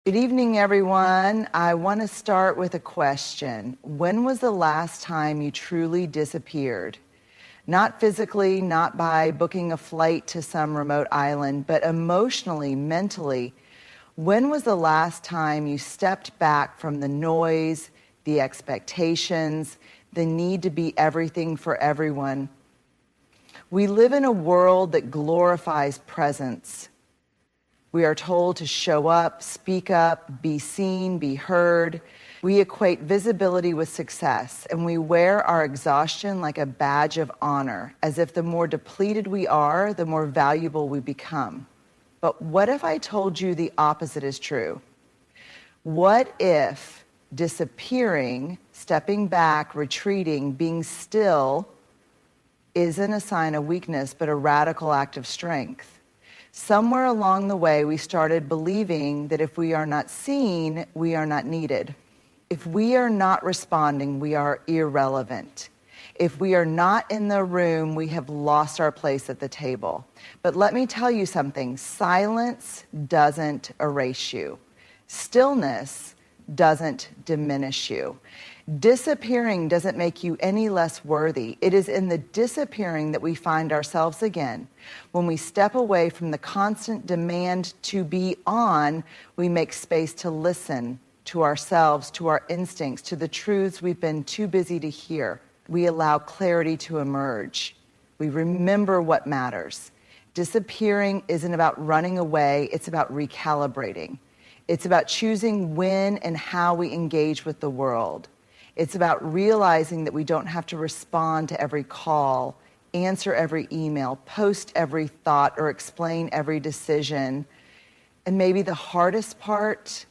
Good evening, everyone. I want to start with a question. When was the last time you truly disappeared? Not physically, not by booking a flight to some remote island, but emotionally, mentally. When was the last time you stepped back from the noise, the expectations, the need to be everything for everyone? We live in a world that glorifies presence. We are told to show up, speak up, be seen, be heard. We equate visibility with success, and we wear our exhaustion like a badge of honor, as if the more depleted we are, the more valuable we become. But what if I told you the opposite is true? What if disappearing, stepping back, retreating, being still isn't a sign of weakness, but a radical act of strength? Somewhere along the way, we started believing that if we are not seen, we are not needed. If we are not responding, we are irrelevant. If we are not in the room, we have lost our place at the table. But let me tell you something. Silence doesn't erase you. Stillness doesn't diminish you. Disappearing doesn't make you any less worthy. It is in the disappearing that we find ourselves again. When we step away from the constant demand to be on, we make space to listen to ourselves, to our instincts, to the truths we've been too busy to hear. We allow clarity to emerge. We remember what matters. Disappearing isn't about running away, it's about recalibrating. It's about choosing when and how we engage with the world. It's about realizing that we don't have to respond to every call, answer every email, post every thought, or explain every decision. And maybe the hardest part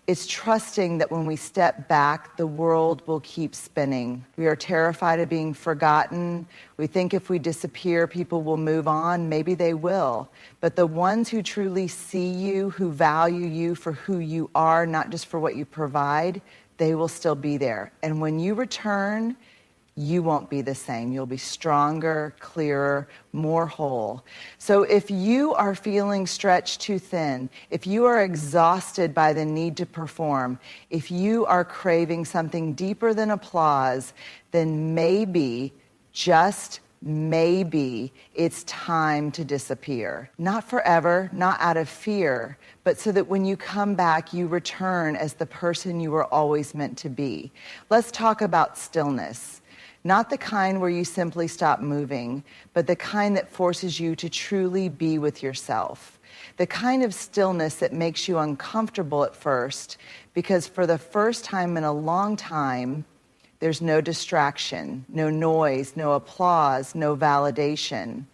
is trusting that when we step back, the world will keep spinning. We are terrified of being forgotten. We think if we disappear, people will move on. Maybe they will. But the ones who truly see you, who value you for who you are, not just for what you provide, they will still be there. And when you return, you won't be the same. You'll be stronger, clearer, more whole. So if you are feeling stretched too thin, if you are exhausted by the need to perform, if you are craving something deeper than applause, then maybe, just maybe, it's time to disappear. Not forever, not out of fear, but so that when you come back, you return as the person you were always meant to be. Let's talk about stillness. Not the kind where you simply stop moving, but the kind that forces you to truly be with yourself. The kind of stillness that makes you uncomfortable at first, because for the first time in a long time, there's no distraction, no noise, no applause, no validation,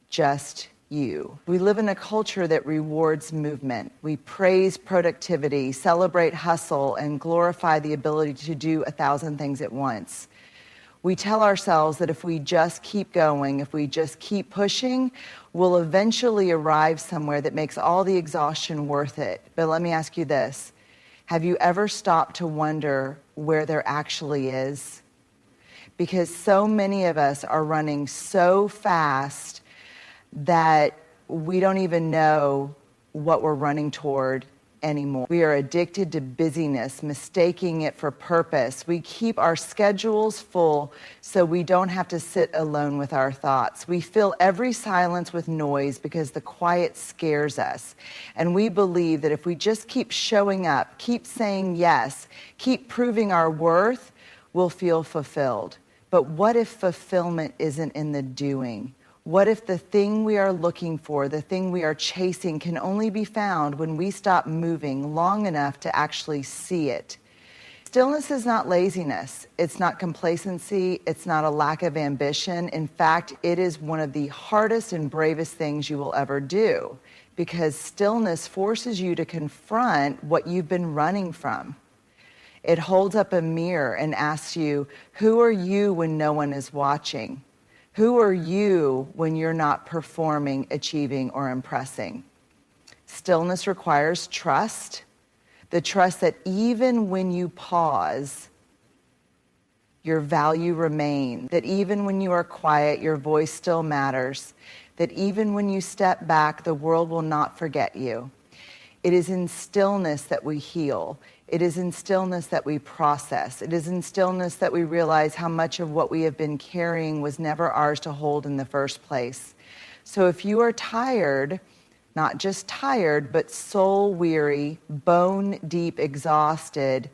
just you. We live in a culture that rewards movement. We praise productivity, celebrate hustle, and glorify the ability to do 1,000 things at once. We tell ourselves that if we just keep going, if we just keep pushing, we'll eventually arrive somewhere that makes all the exhaustion worth it. But let me ask you this. Have you ever stopped to wonder where there actually is? Because so many of us are running so fast that we don't even know what we're running toward anymore. We are addicted to busyness, mistaking it for purpose. We keep our schedules full so we don't have to sit alone with our thoughts. We fill every silence with noise because the quiet scares us. And we believe that if we just keep showing up, keep saying yes, keep proving our worth, we'll feel fulfilled. But what if fulfillment isn't in the doing? What if the thing we are looking for, the thing we are chasing, can only be found when we stop moving long enough to actually see it? Stillness is not laziness. It's not complacency. It's not a lack of ambition. In fact, it is one of the hardest and bravest things you will ever do, because stillness forces you to confront what you've been running from. It holds up a mirror and asks you, who are you when no one is watching? Who are you when you're not performing, achieving, or impressing? Stillness requires trust. The trust that even when you pause, your value remains. That even when you are quiet, your voice still matters. That even when you step back, the world will not forget you. It is in stillness that we heal. It is in stillness that we process. It is in stillness that we realize how much of what we have been carrying was never ours to hold in the first place. So if you are tired, not just tired, but soul weary, bone deep exhausted,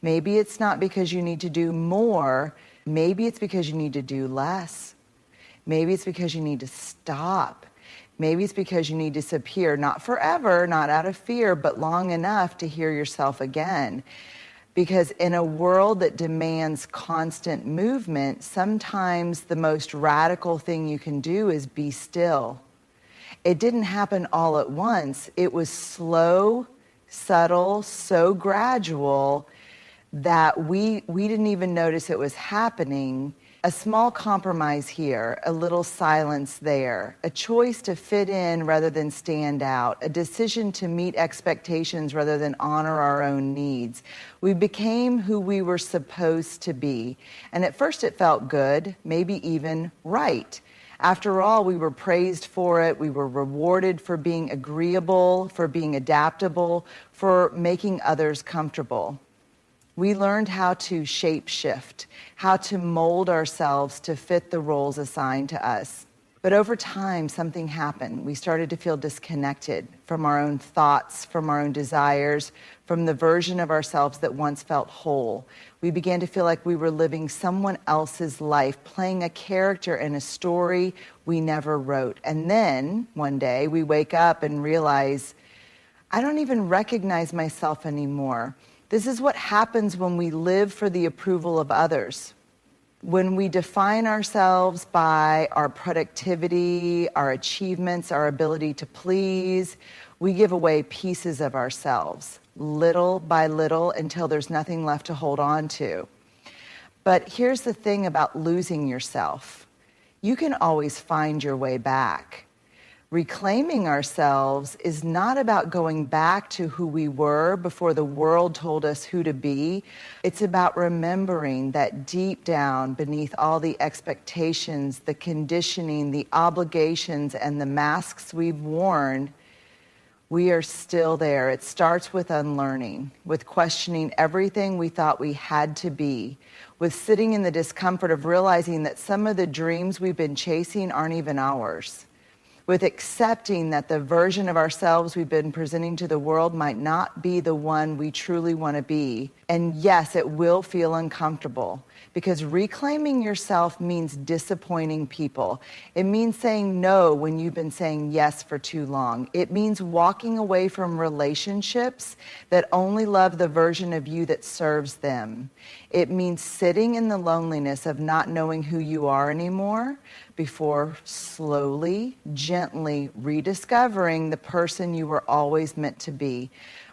maybe it's not because you need to do more. Maybe it's because you need to do less. Maybe it's because you need to stop. Maybe it's because you need to disappear, not forever, not out of fear, but long enough to hear yourself again. Because in a world that demands constant movement, sometimes the most radical thing you can do is be still. It didn't happen all at once. It was slow, subtle, so gradual that we didn't even notice it was happening. A small compromise here, a little silence there, a choice to fit in rather than stand out, a decision to meet expectations rather than honor our own needs. We became who we were supposed to be. And at first it felt good, maybe even right. After all, we were praised for it. We were rewarded for being agreeable, for being adaptable, for making others comfortable. We learned how to shape shift, how to mold ourselves to fit the roles assigned to us. But over time, something happened. We started to feel disconnected from our own thoughts, from our own desires, from the version of ourselves that once felt whole. We began to feel like we were living someone else's life, playing a character in a story we never wrote. And then, one day, we wake up and realize, I don't even recognize myself anymore. This is what happens when we live for the approval of others. When we define ourselves by our productivity, our achievements, our ability to please, we give away pieces of ourselves, little by little, until there's nothing left to hold on to. But here's the thing about losing yourself. You can always find your way back. Reclaiming ourselves is not about going back to who we were before the world told us who to be. It's about remembering that deep down, beneath all the expectations, the conditioning, the obligations, and the masks we've worn, we are still there. It starts with unlearning, with questioning everything we thought we had to be, with sitting in the discomfort of realizing that some of the dreams we've been chasing aren't even ours, with accepting that the version of ourselves we've been presenting to the world might not be the one we truly want to be. And yes, it will feel uncomfortable, because reclaiming yourself means disappointing people. It means saying no when you've been saying yes for too long. It means walking away from relationships that only love the version of you that serves them. It means sitting in the loneliness of not knowing who you are anymore before slowly, gently rediscovering the person you were always meant to be.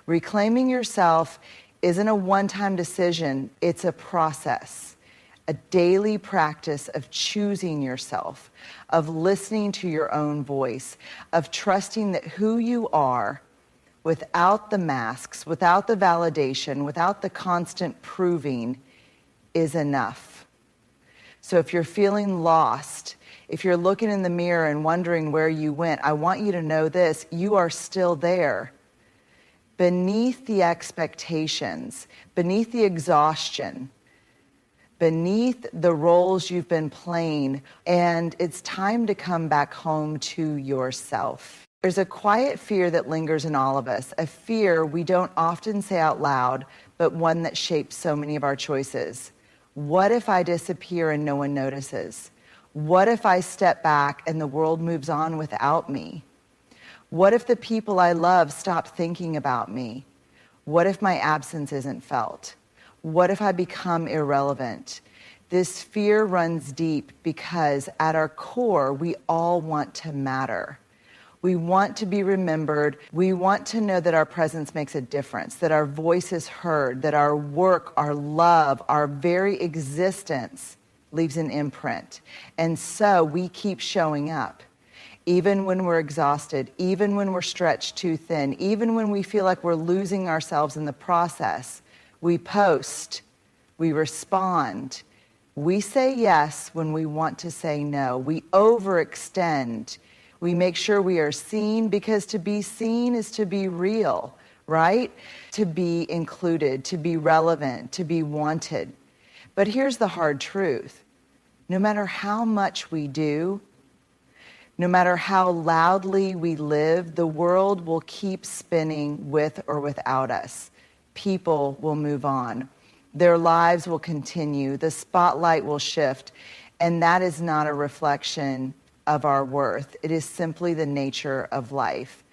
Reclaiming yourself isn't a one-time decision, it's a process. A daily practice of choosing yourself, of listening to your own voice, of trusting that who you are, without the masks, without the validation, without the constant proving, is enough. So if you're feeling lost, if you're looking in the mirror and wondering where you went, I want you to know this: you are still there. Beneath the expectations, beneath the exhaustion, beneath the roles you've been playing, and it's time to come back home to yourself. There's a quiet fear that lingers in all of us, a fear we don't often say out loud, but one that shapes so many of our choices. What if I disappear and no one notices? What if I step back and the world moves on without me? What if the people I love stop thinking about me? What if my absence isn't felt? What if I become irrelevant? This fear runs deep because at our core, we all want to matter. We want to be remembered. We want to know that our presence makes a difference, that our voice is heard, that our work, our love, our very existence leaves an imprint. And so we keep showing up. Even when we're exhausted, even when we're stretched too thin, even when we feel like we're losing ourselves in the process, we post, we respond, we say yes when we want to say no, we overextend, we make sure we are seen, because to be seen is to be real. right? To be included, to be relevant, to be wanted. But here's the hard truth. No matter how much we do, no matter how loudly we live, the world will keep spinning with or without us. People will move on. Their lives will continue. The spotlight will shift. And that is not a reflection of our worth. It is simply the nature of life.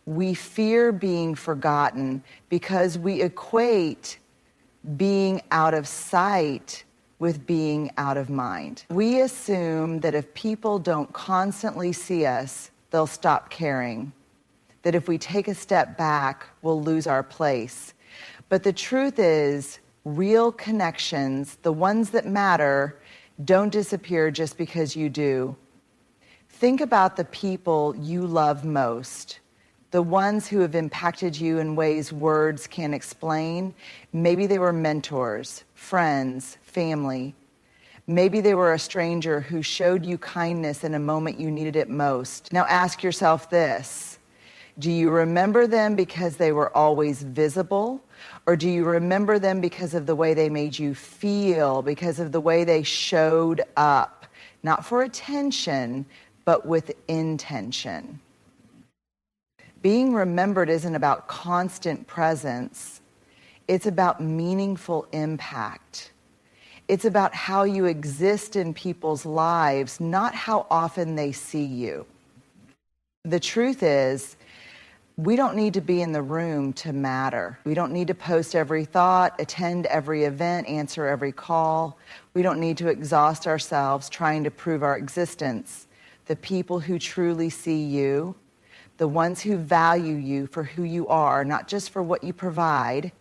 We fear being forgotten because we equate being out of sight with being out of mind. We assume that if people don't constantly see us, they'll stop caring. That if we take a step back, we'll lose our place. But the truth is, real connections, the ones that matter, don't disappear just because you do. Think about the people you love most, the ones who have impacted you in ways words can't explain. Maybe they were mentors, friends, family. Maybe they were a stranger who showed you kindness in a moment you needed it most. Now ask yourself this. Do you remember them because they were always visible? Or do you remember them because of the way they made you feel, because of the way they showed up? Not for attention, but with intention. Being remembered isn't about constant presence. It's about meaningful impact. It's about how you exist in people's lives, not how often they see you. The truth is, we don't need to be in the room to matter. We don't need to post every thought, attend every event, answer every call. We don't need to exhaust ourselves trying to prove our existence. The people who truly see you, the ones who value you for who you are, not just for what you provide,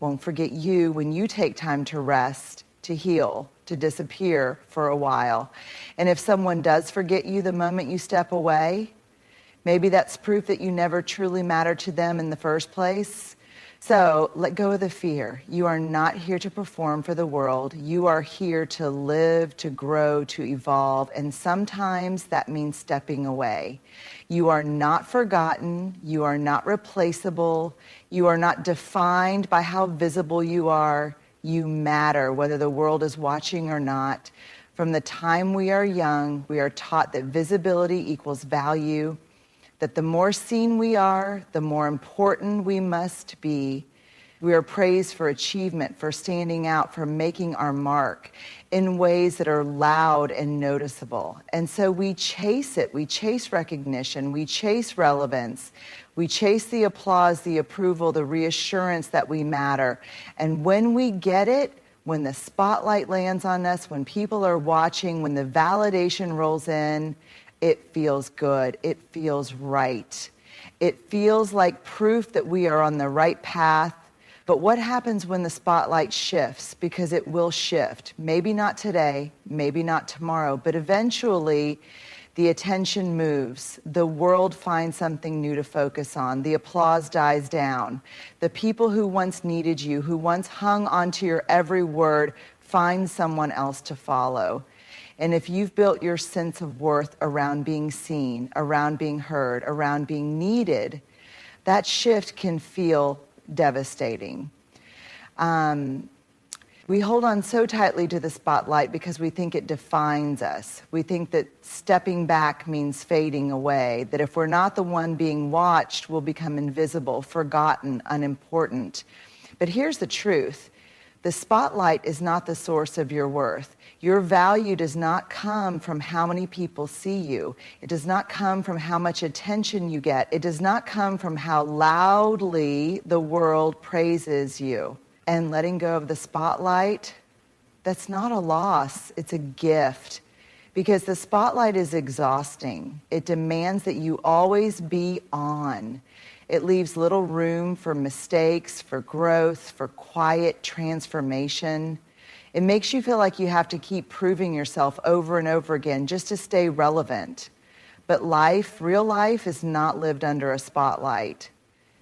won't forget you when you take time to rest, to heal, to disappear for a while. And if someone does forget you the moment you step away, maybe that's proof that you never truly mattered to them in the first place. So let go of the fear. You are not here to perform for the world. You are here to live, to grow, to evolve. And sometimes that means stepping away. You are not forgotten. You are not replaceable. You are not defined by how visible you are. You matter, whether the world is watching or not. From the time we are young, we are taught that visibility equals value, that the more seen we are, the more important we must be. We are praised for achievement, for standing out, for making our mark in ways that are loud and noticeable. And so we chase it. We chase recognition. We chase relevance. We chase the applause, the approval, the reassurance that we matter. And when we get it, when the spotlight lands on us, when people are watching, when the validation rolls in, it feels good. It feels right. It feels like proof that we are on the right path. But what happens when the spotlight shifts? Because it will shift. Maybe not today, maybe not tomorrow, but eventually the attention moves. The world finds something new to focus on. The applause dies down. The people who once needed you, who once hung onto your every word, find someone else to follow. And if you've built your sense of worth around being seen, around being heard, around being needed, that shift can feel devastating. We hold on so tightly to the spotlight because we think it defines us. We think that stepping back means fading away, that if we're not the one being watched, we'll become invisible, forgotten, unimportant. But here's the truth. The spotlight is not the source of your worth. Your value does not come from how many people see you. It does not come from how much attention you get. It does not come from how loudly the world praises you. And letting go of the spotlight, that's not a loss, it's a gift. Because the spotlight is exhausting. It demands that you always be on. It leaves little room for mistakes, for growth, for quiet transformation. It makes you feel like you have to keep proving yourself over and over again just to stay relevant. But life, real life, is not lived under a spotlight.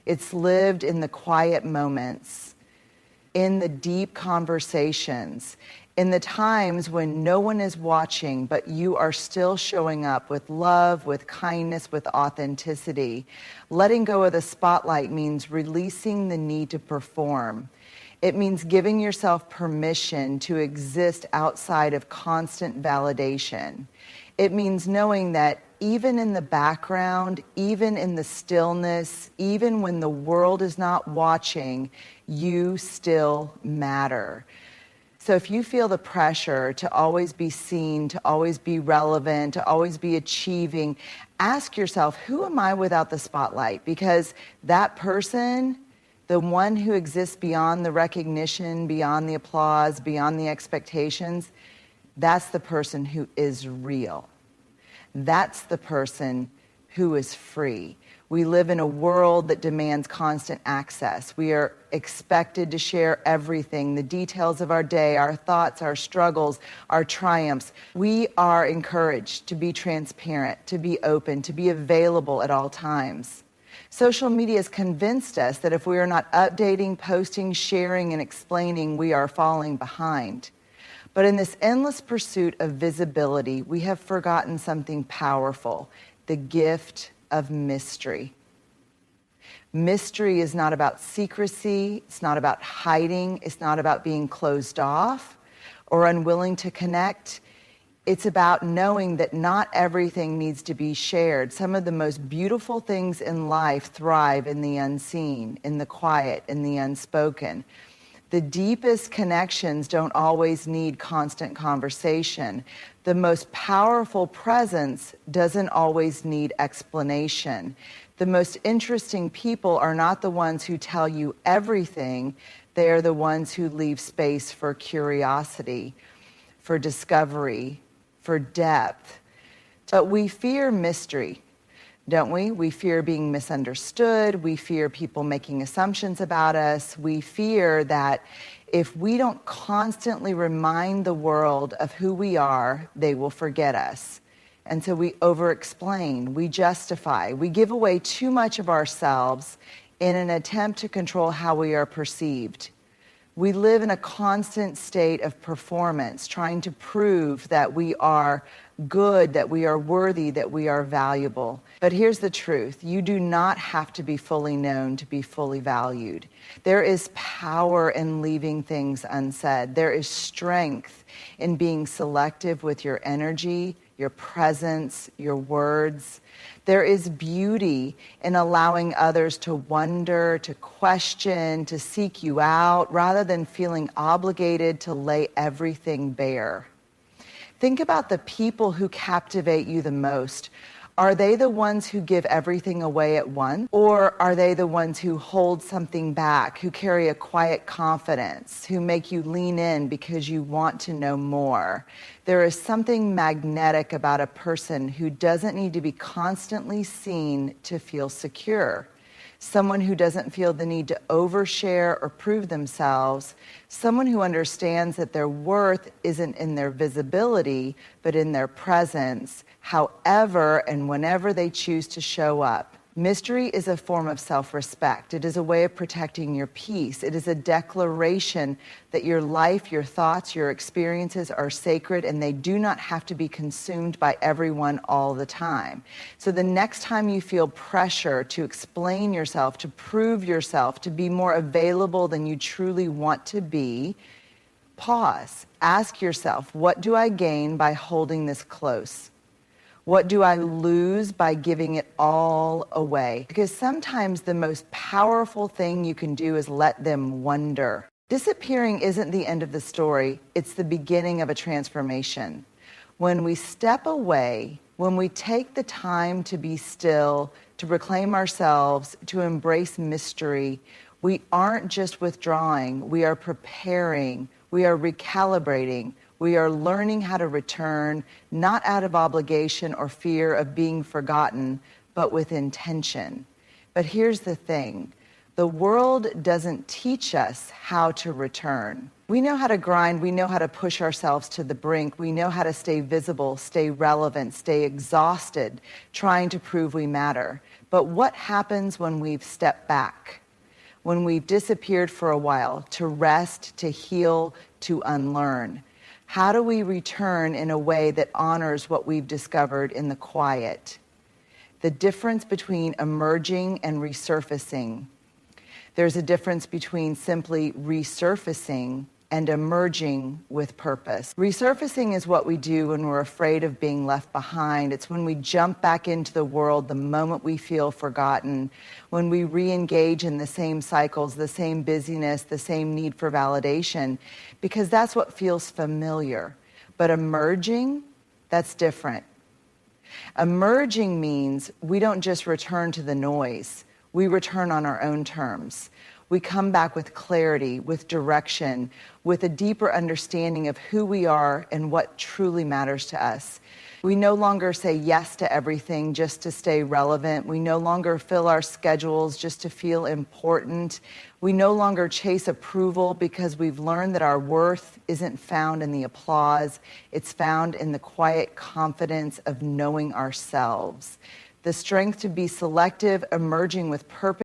It's lived in the quiet moments, in the deep conversations, In the times when no one is watching, but you are still showing up with love, with kindness, with authenticity. Letting go of the spotlight means releasing the need to perform. It means giving yourself permission to exist outside of constant validation. It means knowing that even in the background, even in the stillness, even when the world is not watching, you still matter. So if you feel the pressure to always be seen, to always be relevant, to always be achieving, ask yourself, who am I without the spotlight? Because that person, the one who exists beyond the recognition, beyond the applause, beyond the expectations, that's the person who is real. That's the person who is free. We live in a world that demands constant access. We are expected to share everything, the details of our day, our thoughts, our struggles, our triumphs. We are encouraged to be transparent, to be open, to be available at all times. Social media has convinced us that if we are not updating, posting, sharing, and explaining, we are falling behind. But in this endless pursuit of visibility, we have forgotten something powerful, the gift of mystery. Mystery is not about secrecy, it's not about hiding, it's not about being closed off or unwilling to connect. It's about knowing that not everything needs to be shared. Some of the most beautiful things in life thrive in the unseen, in the quiet, in the unspoken. The deepest connections don't always need constant conversation. The most powerful presence doesn't always need explanation. The most interesting people are not the ones who tell you everything. They are the ones who leave space for curiosity, for discovery, for depth. But we fear mystery, don't we? We fear being misunderstood. We fear people making assumptions about us. We fear that if we don't constantly remind the world of who we are, they will forget us. And so we over-explain, we justify, we give away too much of ourselves in an attempt to control how we are perceived. We live in a constant state of performance, trying to prove that we are good, that we are worthy, that we are valuable. But here's the truth. You do not have to be fully known to be fully valued. There is power in leaving things unsaid. There is strength in being selective with your energy, your presence, your words. There is beauty in allowing others to wonder, to question, to seek you out, rather than feeling obligated to lay everything bare. Think about the people who captivate you the most. Are they the ones who give everything away at once? Or are they the ones who hold something back, who carry a quiet confidence, who make you lean in because you want to know more? There is something magnetic about a person who doesn't need to be constantly seen to feel secure. Someone who doesn't feel the need to overshare or prove themselves. Someone who understands that their worth isn't in their visibility, but in their presence, however and whenever they choose to show up. Mystery is a form of self-respect. It is a way of protecting your peace. It is a declaration that your life, your thoughts, your experiences are sacred and they do not have to be consumed by everyone all the time. So the next time you feel pressure to explain yourself, to prove yourself, to be more available than you truly want to be, pause. Ask yourself, what do I gain by holding this close? What do I lose by giving it all away? Because sometimes the most powerful thing you can do is let them wonder. Disappearing isn't the end of the story. It's the beginning of a transformation. When we step away, when we take the time to be still, to reclaim ourselves, to embrace mystery, we aren't just withdrawing. We are preparing. We are recalibrating. We are learning how to return, not out of obligation or fear of being forgotten, but with intention. But here's the thing. The world doesn't teach us how to return. We know how to grind. We know how to push ourselves to the brink. We know how to stay visible, stay relevant, stay exhausted, trying to prove we matter. But what happens when we've stepped back? When we've disappeared for a while, to rest, to heal, to unlearn? How do we return in a way that honors what we've discovered in the quiet? The difference between emerging and resurfacing. There's a difference between simply resurfacing and emerging with purpose. Resurfacing is what we do when we're afraid of being left behind. It's when we jump back into the world the moment we feel forgotten, when we re-engage in the same cycles, the same busyness, the same need for validation, because that's what feels familiar. But emerging, that's different. Emerging means we don't just return to the noise. We return on our own terms. We come back with clarity, with direction, with a deeper understanding of who we are and what truly matters to us. We no longer say yes to everything just to stay relevant. We no longer fill our schedules just to feel important. We no longer chase approval because we've learned that our worth isn't found in the applause. It's found in the quiet confidence of knowing ourselves. The strength to be selective, emerging with purpose,